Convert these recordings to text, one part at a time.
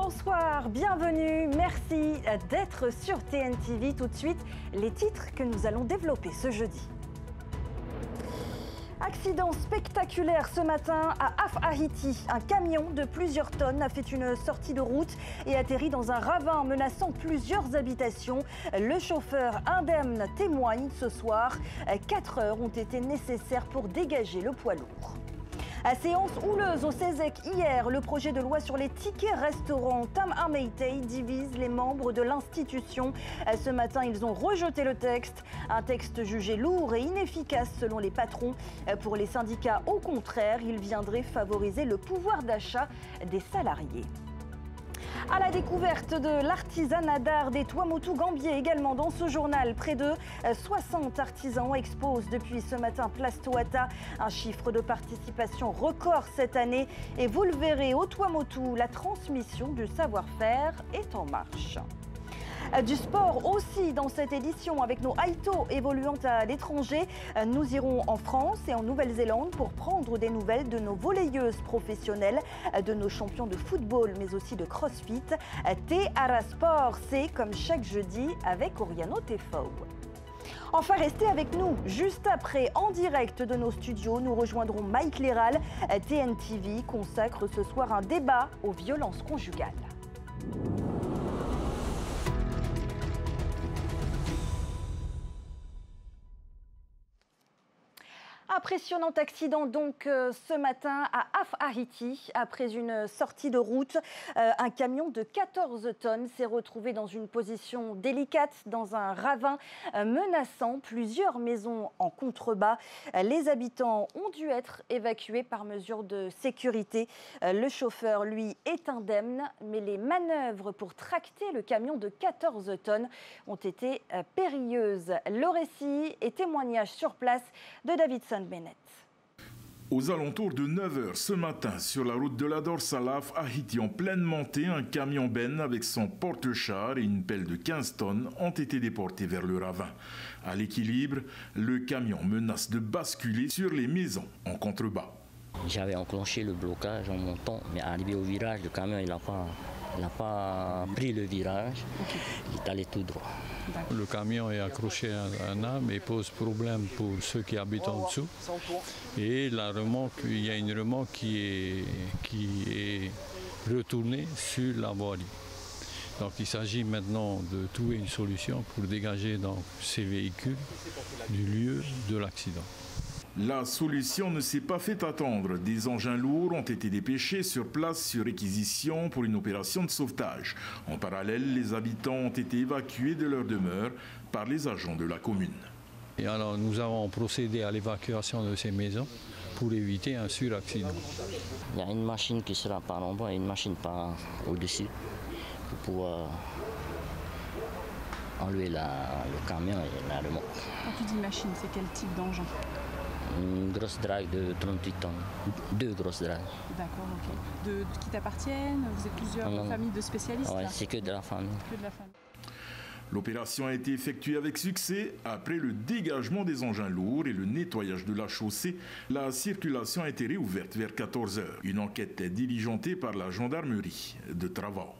Bonsoir, bienvenue, merci d'être sur TNTV. Tout de suite, les titres que nous allons développer ce jeudi. Accident spectaculaire ce matin à Af-Haïti. Un camion de plusieurs tonnes a fait une sortie de route et atterri dans un ravin menaçant plusieurs habitations. Le chauffeur indemne témoigne ce soir. 4 heures ont été nécessaires pour dégager le poids lourd. À séance houleuse au CESEC hier, le projet de loi sur les tickets restaurants Tam Ameitei divise les membres de l'institution. Ce matin, ils ont rejeté le texte. Un texte jugé lourd et inefficace selon les patrons. Pour les syndicats, au contraire, il viendrait favoriser le pouvoir d'achat des salariés. À la découverte de l'artisanat d'art des Tuamotu-Gambier également dans ce journal. Près de 60 artisans exposent depuis ce matin Place Toata. Un chiffre de participation record cette année. Et vous le verrez, au Tuamotu, la transmission du savoir-faire est en marche. Du sport aussi dans cette édition avec nos Haïtos évoluant à l'étranger. Nous irons en France et en Nouvelle-Zélande pour prendre des nouvelles de nos volleyeuses professionnelles, de nos champions de football mais aussi de crossfit. T-Ara Sport, c'est comme chaque jeudi avec Oriano Tefou. Enfin, restez avec nous. Juste après, en direct de nos studios, nous rejoindrons Mike Léral. TNTV consacre ce soir un débat aux violences conjugales. Impressionnant accident donc ce matin à Af-Haïti. Après une sortie de route, un camion de 14 tonnes s'est retrouvé dans une position délicate dans un ravin menaçant plusieurs maisons en contrebas. Les habitants ont dû être évacués par mesure de sécurité. Le chauffeur, lui, est indemne, mais les manœuvres pour tracter le camion de 14 tonnes ont été périlleuses. Le récit et témoignage sur place de Davidson Bennett. Aux alentours de 9 h ce matin, sur la route de la Dorsalaf, à Haïti, en pleine montée, un camion Ben avec son porte-char et une pelle de 15 tonnes ont été déportés vers le ravin. À l'équilibre, le camion menace de basculer sur les maisons en contrebas. J'avais enclenché le blocage en montant, mais arrivé au virage, le camion il n'a pas pris le virage, il est allé tout droit. Le camion est accroché à un arbre et pose problème pour ceux qui habitent en dessous. Et la remorque, il y a une remorque qui est retournée sur la voirie. Donc il s'agit maintenant de trouver une solution pour dégager donc, ces véhicules du lieu de l'accident. La solution ne s'est pas fait attendre. Des engins lourds ont été dépêchés sur place sur réquisition pour une opération de sauvetage. En parallèle, les habitants ont été évacués de leur demeure par les agents de la commune. Et alors nous avons procédé à l'évacuation de ces maisons pour éviter un suraccident. Il y a une machine qui sera par en bas et une machine par au-dessus pour pouvoir enlever le camion et la remorque. Quand tu dis machine, c'est quel type d'engin ? Une grosse drague de 38 tonnes, 2 grosses dragues. D'accord, ok. Qui t'appartiennent? Vous êtes plusieurs familles de spécialistes? Oui, c'est que de la famille. Que de la famille. L'opération a été effectuée avec succès. Après le dégagement des engins lourds et le nettoyage de la chaussée, la circulation a été réouverte vers 14 h. Une enquête est diligentée par la gendarmerie de Travaux.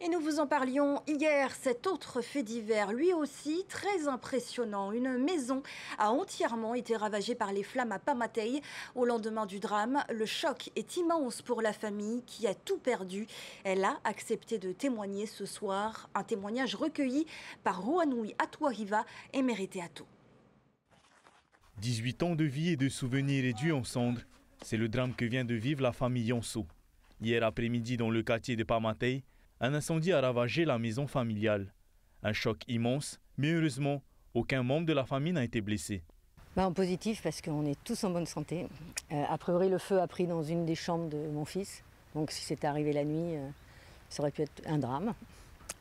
Et nous vous en parlions hier, cet autre fait divers, lui aussi très impressionnant. Une maison a entièrement été ravagée par les flammes à Pamatei. Au lendemain du drame, le choc est immense pour la famille qui a tout perdu. Elle a accepté de témoigner ce soir, un témoignage recueilli par Roanoui Atuahiva et Mérité Ato. 18 ans de vie et de souvenirs réduits en cendres, c'est le drame que vient de vivre la famille Yonso. Hier après-midi dans le quartier de Pamatei, un incendie a ravagé la maison familiale. Un choc immense, mais heureusement, aucun membre de la famille n'a été blessé. En positif parce qu'on est tous en bonne santé. A priori, le feu a pris dans une des chambres de mon fils. Donc si c'était arrivé la nuit, ça aurait pu être un drame.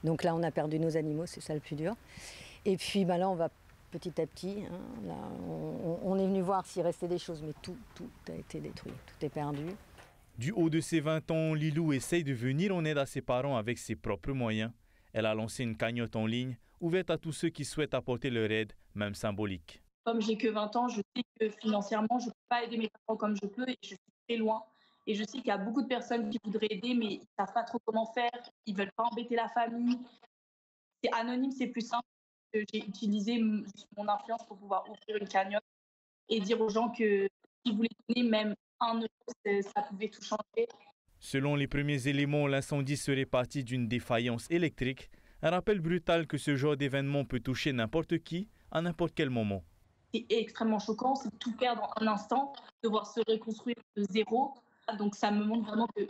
Donc là, on a perdu nos animaux, c'est ça le plus dur. Et puis là, on va petit à petit. Là, on est venu voir s'il restait des choses, mais tout a été détruit, tout est perdu. Du haut de ses 20 ans, Lilou essaye de venir en aide à ses parents avec ses propres moyens. Elle a lancé une cagnotte en ligne, ouverte à tous ceux qui souhaitent apporter leur aide, même symbolique. Comme j'ai que 20 ans, je sais que financièrement, je ne peux pas aider mes parents comme je peux et je suis très loin. Et je sais qu'il y a beaucoup de personnes qui voudraient aider, mais ils ne savent pas trop comment faire, ils ne veulent pas embêter la famille. C'est anonyme, c'est plus simple. J'ai utilisé mon influence pour pouvoir ouvrir une cagnotte et dire aux gens que s'ils voulaient donner même 1 euro, ça pouvait tout changer. Selon les premiers éléments, l'incendie serait parti d'une défaillance électrique. Un rappel brutal que ce genre d'événement peut toucher n'importe qui, à n'importe quel moment. C'est extrêmement choquant, c'est tout perdre en un instant, devoir se reconstruire de zéro. Donc ça me montre vraiment que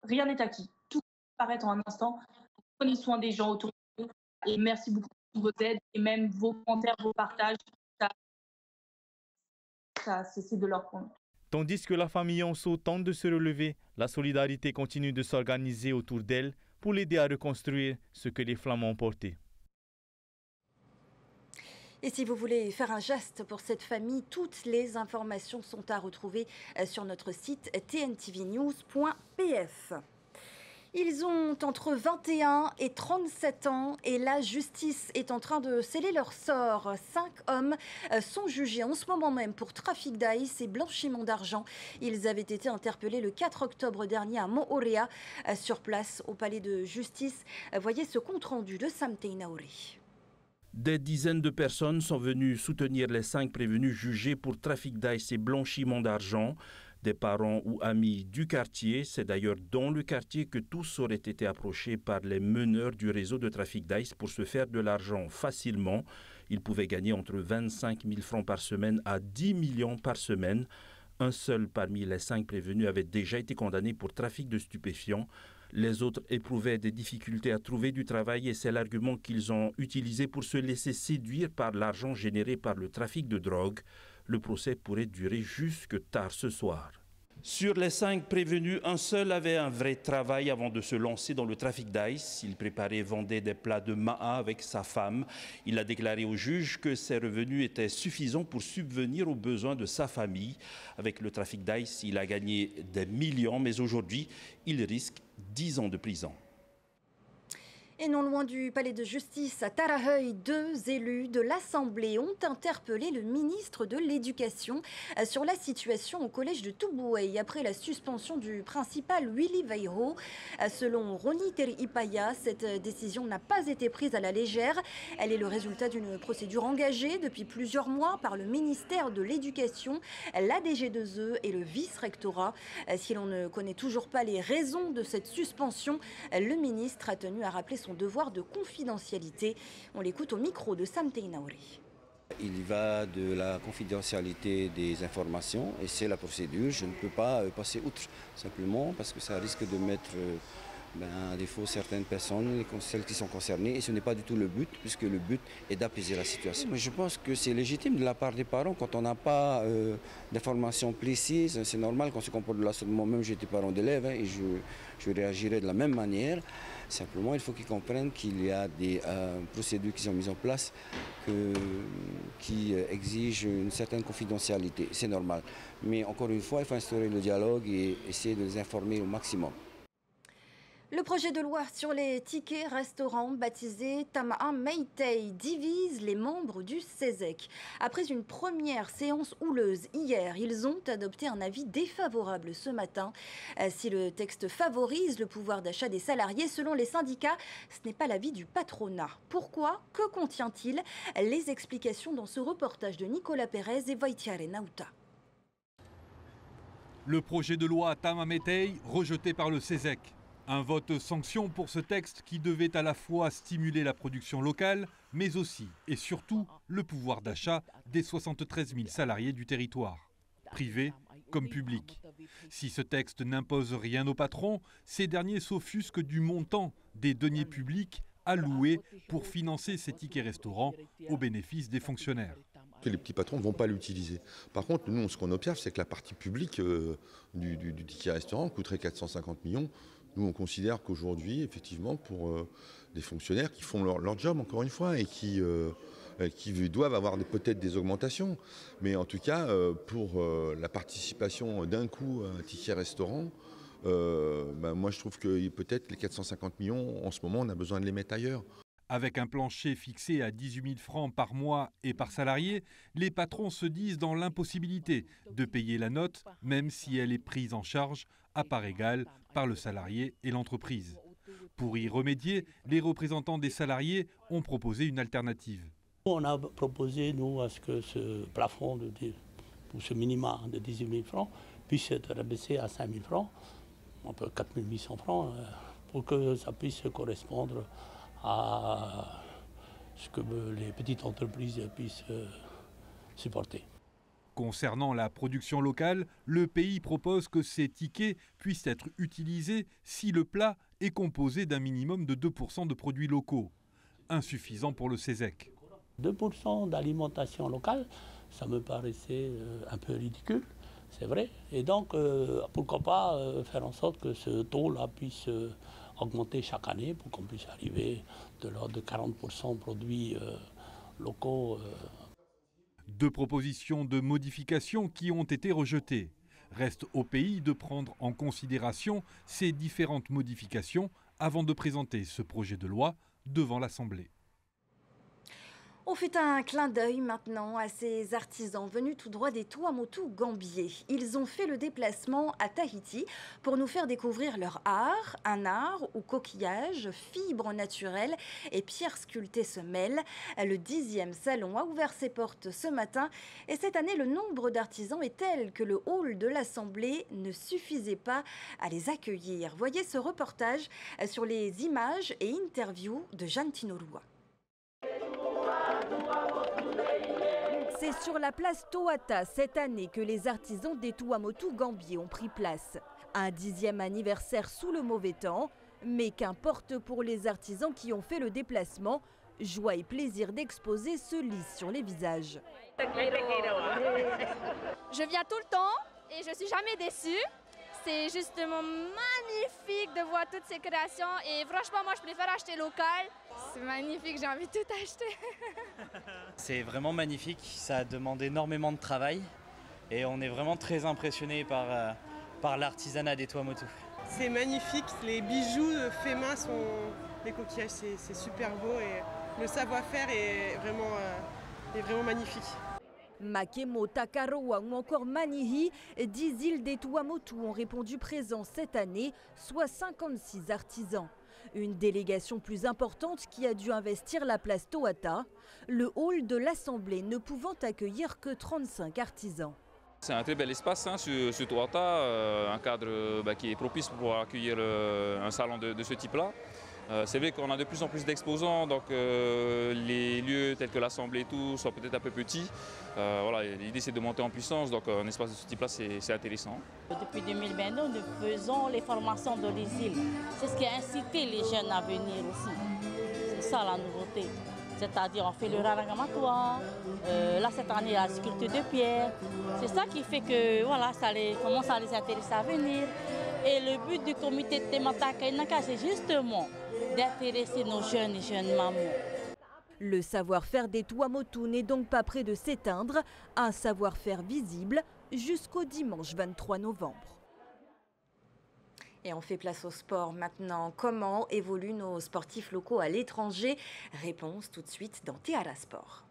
rien n'est acquis. Tout peut paraître en un instant. Prenez soin des gens autour de vous et merci beaucoup pour vos aides et même vos commentaires, vos partages. C'est de leur compte. Tandis que la famille Yonso tente de se relever, la solidarité continue de s'organiser autour d'elle pour l'aider à reconstruire ce que les flammes ont emporté. Et si vous voulez faire un geste pour cette famille, toutes les informations sont à retrouver sur notre site tntvnews.pf. Ils ont entre 21 et 37 ans et la justice est en train de sceller leur sort. 5 hommes sont jugés en ce moment même pour trafic d'ice et blanchiment d'argent. Ils avaient été interpellés le 4 octobre dernier à Mo'orea, sur place au palais de justice. Voyez ce compte-rendu de Sam Teinaouri. Des dizaines de personnes sont venues soutenir les 5 prévenus jugés pour trafic d'ice et blanchiment d'argent. Des parents ou amis du quartier, c'est d'ailleurs dans le quartier que tous auraient été approchés par les meneurs du réseau de trafic d'ice pour se faire de l'argent facilement. Ils pouvaient gagner entre 25 000 francs par semaine à 10 millions par semaine. Un seul parmi les 5 prévenus avait déjà été condamné pour trafic de stupéfiants. Les autres éprouvaient des difficultés à trouver du travail et c'est l'argument qu'ils ont utilisé pour se laisser séduire par l'argent généré par le trafic de drogue. Le procès pourrait durer jusque tard ce soir. Sur les 5 prévenus, un seul avait un vrai travail avant de se lancer dans le trafic d'ice. Il préparait et vendait des plats de ma'a avec sa femme. Il a déclaré au juge que ses revenus étaient suffisants pour subvenir aux besoins de sa famille. Avec le trafic d'ice, il a gagné des millions, mais aujourd'hui, il risque 10 ans de prison. Et non loin du palais de justice à Taraheuil, 2 élus de l'Assemblée ont interpellé le ministre de l'Éducation sur la situation au collège de Tubouei après la suspension du principal Willy Veiho. Selon Roni Teri-Ipaya, cette décision n'a pas été prise à la légère. Elle est le résultat d'une procédure engagée depuis plusieurs mois par le ministère de l'Éducation, la DG2E et le vice-rectorat. Si l'on ne connaît toujours pas les raisons de cette suspension, le ministre a tenu à rappeler son devoir de confidentialité. On l'écoute au micro de Sam Teinaouri. Il y va de la confidentialité des informations et c'est la procédure. Je ne peux pas passer outre simplement parce que ça risque de mettre à défaut certaines personnes, celles qui sont concernées, et ce n'est pas du tout le but, puisque le but est d'apaiser la situation. Mais je pense que c'est légitime de la part des parents, quand on n'a pas d'informations précises, c'est normal qu'on se comporte de la sorte. Moi-même, j'étais parent d'élève et je réagirais de la même manière. Simplement, il faut qu'ils comprennent qu'il y a des procédures qui sont mises en place qui exigent une certaine confidentialité. C'est normal. Mais encore une fois, il faut instaurer le dialogue et essayer de les informer au maximum. Le projet de loi sur les tickets restaurants baptisé Tama'a Meitei divise les membres du CESEC. Après une première séance houleuse hier, ils ont adopté un avis défavorable ce matin. Si le texte favorise le pouvoir d'achat des salariés, selon les syndicats, ce n'est pas l'avis du patronat. Pourquoi? Que contient-il? Les explications dans ce reportage de Nicolas Pérez et Vaitiare Nauta. Le projet de loi Tama'a Meitei rejeté par le CESEC. Un vote sanction pour ce texte qui devait à la fois stimuler la production locale, mais aussi et surtout le pouvoir d'achat des 73 000 salariés du territoire, privés comme publics. Si ce texte n'impose rien aux patrons, ces derniers s'offusquent du montant des deniers publics alloués pour financer ces tickets restaurants au bénéfice des fonctionnaires. Les petits patrons ne vont pas l'utiliser. Par contre, nous, ce qu'on observe, c'est que la partie publique du ticket restaurant coûterait 450 millions. Nous, on considère qu'aujourd'hui, effectivement, pour des fonctionnaires qui font leur job, encore une fois, et qui doivent avoir peut-être des augmentations, mais en tout cas, pour la participation d'un coup à un ticket restaurant, moi, je trouve que peut-être les 450 millions, en ce moment, on a besoin de les mettre ailleurs. Avec un plancher fixé à 18 000 francs par mois et par salarié, les patrons se disent dans l'impossibilité de payer la note, même si elle est prise en charge à part égale par le salarié et l'entreprise. Pour y remédier, les représentants des salariés ont proposé une alternative. On a proposé, nous, à ce que ce plafond, ou ce minima de 18 000 francs, puisse être rabaissé à 5 000 francs, un peu 4 800 francs, pour que ça puisse correspondre à ce que les petites entreprises puissent supporter. Concernant la production locale, le pays propose que ces tickets puissent être utilisés si le plat est composé d'un minimum de 2% de produits locaux, insuffisant pour le CESEC. 2% d'alimentation locale, ça me paraissait un peu ridicule, c'est vrai. Et donc, pourquoi pas faire en sorte que ce taux-là puisse augmenter chaque année pour qu'on puisse arriver de l'ordre de 40% de produits locaux. Deux propositions de modification qui ont été rejetées. Reste au pays de prendre en considération ces différentes modifications avant de présenter ce projet de loi devant l'Assemblée. On fait un clin d'œil maintenant à ces artisans venus tout droit des Tuamotu gambiers. Ils ont fait le déplacement à Tahiti pour nous faire découvrir leur art, un art où coquillages, fibres naturelles et pierres sculptées se mêlent. Le 10e salon a ouvert ses portes ce matin et cette année, le nombre d'artisans est tel que le hall de l'Assemblée ne suffisait pas à les accueillir. Voyez ce reportage sur les images et interviews de Jeanne Tinorua. C'est sur la place Toata cette année que les artisans des Tuamotu gambiers ont pris place. Un 10e anniversaire sous le mauvais temps, mais qu'importe pour les artisans qui ont fait le déplacement, joie et plaisir d'exposer se lisent sur les visages. Je viens tout le temps et je suis jamais déçue. C'est justement magnifique de voir toutes ces créations et franchement, moi, je préfère acheter local. C'est magnifique, j'ai envie de tout acheter. C'est vraiment magnifique, ça demande énormément de travail et on est vraiment très impressionnés par l'artisanat des Tuamotu. C'est magnifique, les bijoux faits main les coquillages, c'est super beau et le savoir-faire est vraiment magnifique. Makemo, Takaroa ou encore Manihi, 10 îles des Tuamotu ont répondu présents cette année, soit 56 artisans. Une délégation plus importante qui a dû investir la place Toata, le hall de l'Assemblée ne pouvant accueillir que 35 artisans. C'est un très bel espace sur Toata, un cadre qui est propice pour pouvoir accueillir un salon de ce type-là. C'est vrai qu'on a de plus en plus d'exposants, donc les lieux tels que l'Assemblée et tout sont peut-être un peu petits. Voilà, l'idée c'est de monter en puissance, donc un espace de ce type-là c'est intéressant. Depuis 2022, nous faisons les formations dans les îles. C'est ce qui a incité les jeunes à venir aussi. C'est ça la nouveauté. C'est-à-dire on fait le rarangamatoire, là cette année la sculpture de pierre. C'est ça qui fait que voilà, ça commence à les intéresser à venir. Et le but du comité de Temata Kainaka, c'est justement d'intéresser nos jeunes et jeunes mamans. Le savoir-faire des Tuamotu n'est donc pas près de s'éteindre, un savoir-faire visible jusqu'au dimanche 23 novembre. Et on fait place au sport maintenant. Comment évoluent nos sportifs locaux à l'étranger? Réponse tout de suite dans Théara Sport.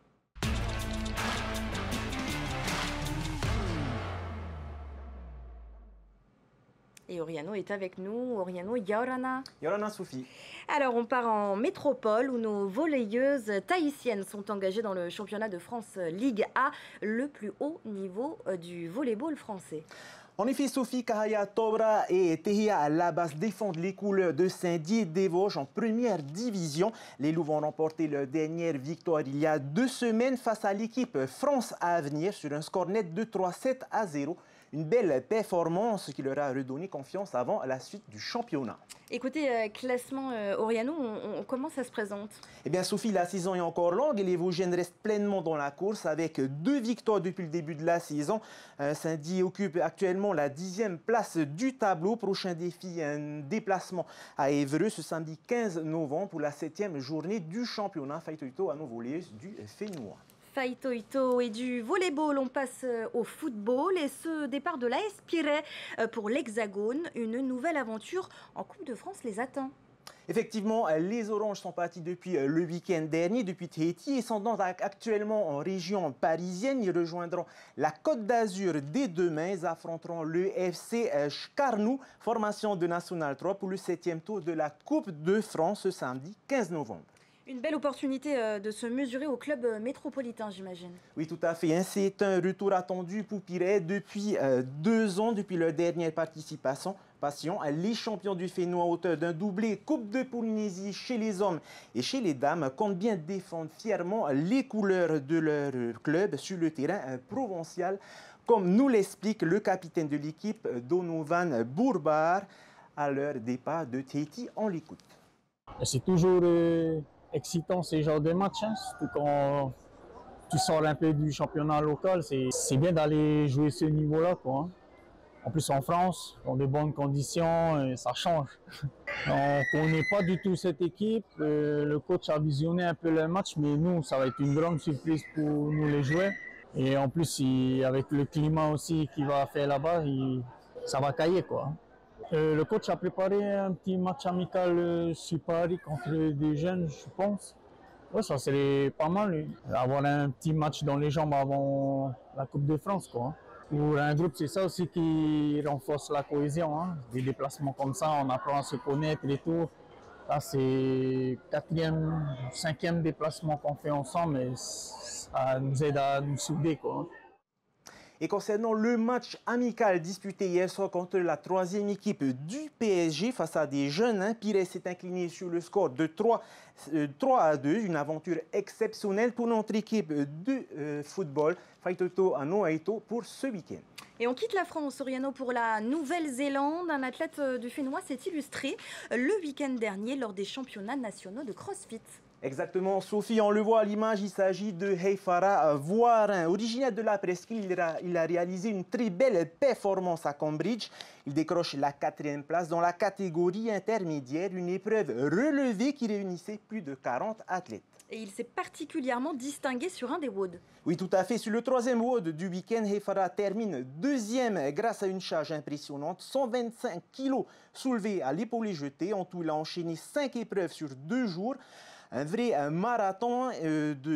Et Oriano est avec nous. Oriano, Yorana. Yorana Soufi. Alors, on part en métropole où nos volleyeuses tahitiennes sont engagées dans le championnat de France Ligue A, le plus haut niveau du volleyball français. En effet, Sophie, Kahaya Tobra et Tehia Labas défendent les couleurs de Saint-Dié-des-Vosges en première division. Les Loups vont remporter leur dernière victoire il y a 2 semaines face à l'équipe France Avenir sur un score net de 3-7-0. Une belle performance qui leur a redonné confiance avant la suite du championnat. Écoutez, classement Oriano, comment ça se présente? Eh bien Sophie, la saison est encore longue et les Vosgiennes restent pleinement dans la course avec 2 victoires depuis le début de la saison. Saint-Dié occupe actuellement la 10e place du tableau. Prochain défi, un déplacement à Évreux ce samedi 15 novembre pour la 7e journée du championnat. Faitoito à nos volleyeuses du Fénois. Faitoito et du volleyball, on passe au football et ce départ de l'AS Piret pour l'Hexagone, une nouvelle aventure en Coupe de France les attend. Effectivement, les Oranges sont partis depuis le week-end dernier, depuis Tahiti, et sont donc actuellement en région parisienne. Ils rejoindront la Côte d'Azur dès demain. Ils affronteront le FC Carnou, formation de National 3, pour le 7e tour de la Coupe de France ce samedi 15 novembre. Une belle opportunité de se mesurer au club métropolitain, j'imagine. Oui, tout à fait. C'est un retour attendu pour Pirée depuis 2 ans, depuis leur dernière participation. Les champions du Fénois, auteur d'un doublé Coupe de Polynésie chez les hommes et chez les dames, comptent bien défendre fièrement les couleurs de leur club sur le terrain provincial, comme nous l'explique le capitaine de l'équipe, Donovan Bourbar, à leur départ de Tahiti. On l'écoute. C'est toujours excitant ces genres de matchs, hein, surtout quand tu sors un peu du championnat local. C'est bien d'aller jouer ce niveau-là, quoi, hein. En plus en France, dans de bonnes conditions, ça change. On ne connaît pas du tout cette équipe. Le coach a visionné un peu le match, mais nous, ça va être une grande surprise pour nous les joueurs. Et en plus, avec le climat aussi qu'il va faire là-bas, ça va cailler, quoi. Le coach a préparé un petit match amical sur Paris contre des jeunes, je pense. Ouais, ça serait pas mal, avoir un petit match dans les jambes avant la Coupe de France, quoi. Pour un groupe, c'est ça aussi qui renforce la cohésion, hein. Des déplacements comme ça, on apprend à se connaître et tout. Là, c'est 4e, 5e déplacement qu'on fait ensemble et ça nous aide à nous souder, quoi. Et concernant le match amical disputé hier soir contre la 3e équipe du PSG face à des jeunes, Pirée s'est incliné sur le score de 3-2, une aventure exceptionnelle pour notre équipe de football, Faitoto Anoaito, pour ce week-end. Et on quitte la France, Oriano, pour la Nouvelle-Zélande. Un athlète du Fénois s'est illustré le week-end dernier lors des championnats nationaux de CrossFit. Exactement, Sophie, on le voit à l'image, il s'agit de Heifara Voirin. Originaire de la presqu'île, il a réalisé une très belle performance à Cambridge. Il décroche la 4e place dans la catégorie intermédiaire, une épreuve relevée qui réunissait plus de 40 athlètes. Et il s'est particulièrement distingué sur un des WOD. Oui, tout à fait. Sur le 3e WOD du week-end, Heifara termine 2e grâce à une charge impressionnante. 125 kg soulevés à l'épaulé jeté. En tout, il a enchaîné 5 épreuves sur 2 jours. Un vrai marathon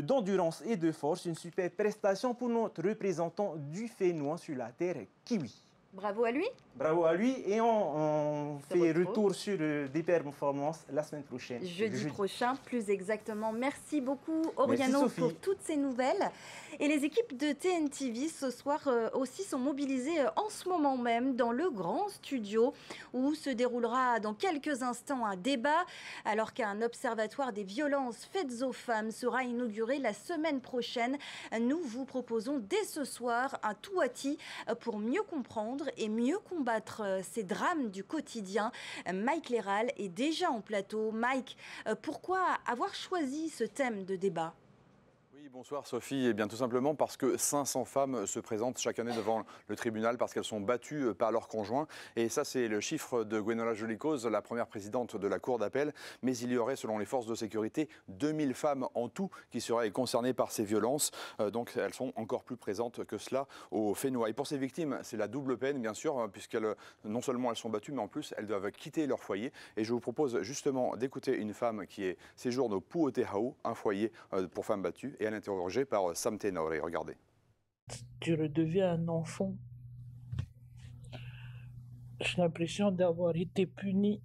d'endurance et de force. Une super prestation pour notre représentant du Fénois sur la terre kiwi. Bravo à lui. Bravo à lui. Et on fait retour sur des performances la semaine prochaine. Jeudi prochain, plus exactement. Merci beaucoup, Oriano, pour toutes ces nouvelles. Et les équipes de TNTV ce soir aussi sont mobilisées en ce moment même dans le grand studio où se déroulera dans quelques instants un débat alors qu'un observatoire des violences faites aux femmes sera inauguré la semaine prochaine. Nous vous proposons dès ce soir un touati pour mieux comprendre et mieux combattre ces drames du quotidien. Mike Léral est déjà en plateau. Mike, pourquoi avoir choisi ce thème de débat ? Bonsoir Sophie, et bien tout simplement parce que 500 femmes se présentent chaque année devant le tribunal parce qu'elles sont battues par leurs conjoints. Et ça, c'est le chiffre de Gwenola Jolicose, la première présidente de la Cour d'appel. Mais il y aurait, selon les forces de sécurité, 2000 femmes en tout qui seraient concernées par ces violences. Donc elles sont encore plus présentes que cela au Fénois. Et pour ces victimes, c'est la double peine, bien sûr, puisqu'elles, non seulement elles sont battues, mais en plus, elles doivent quitter leur foyer. Et je vous propose justement d'écouter une femme qui séjourne au Puotehau, un foyer pour femmes battues, et elle interrogé par Sam Tenore. Regardez. Tu redeviens un enfant. J'ai l'impression d'avoir été puni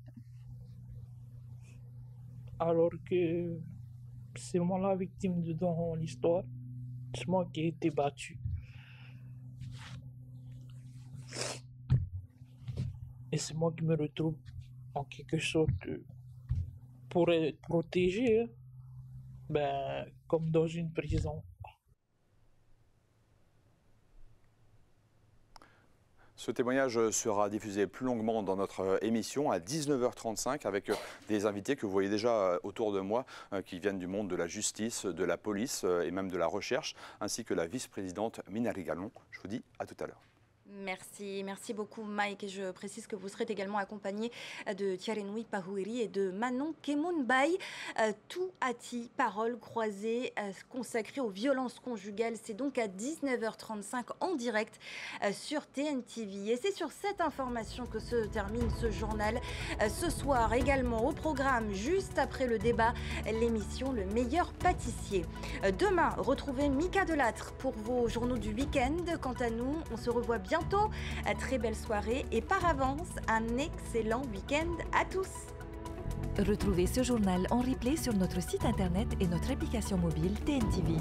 alors que c'est moi la victime dans l'histoire. C'est moi qui ai été battu. Et c'est moi qui me retrouve en quelque sorte pour être protégé. Comme dans une prison. Ce témoignage sera diffusé plus longuement dans notre émission à 19h35 avec des invités que vous voyez déjà autour de moi qui viennent du monde de la justice, de la police et même de la recherche, ainsi que la vice-présidente Minari Gallon. Je vous dis à tout à l'heure. Merci beaucoup Mike. Et je précise que vous serez également accompagné de Tiarenoui Pahouiri et de Manon Kemounbaï. Tout Ati, paroles croisées consacrées aux violences conjugales. C'est donc à 19h35 en direct sur TNTV. Et c'est sur cette information que se termine ce journal. Ce soir également au programme, juste après le débat, l'émission Le meilleur pâtissier. Demain, retrouvez Mika Delattre pour vos journaux du week-end. Quant à nous, on se revoit bientôt. Très belle soirée et par avance, un excellent week-end à tous. Retrouvez ce journal en replay sur notre site internet et notre application mobile TNTV.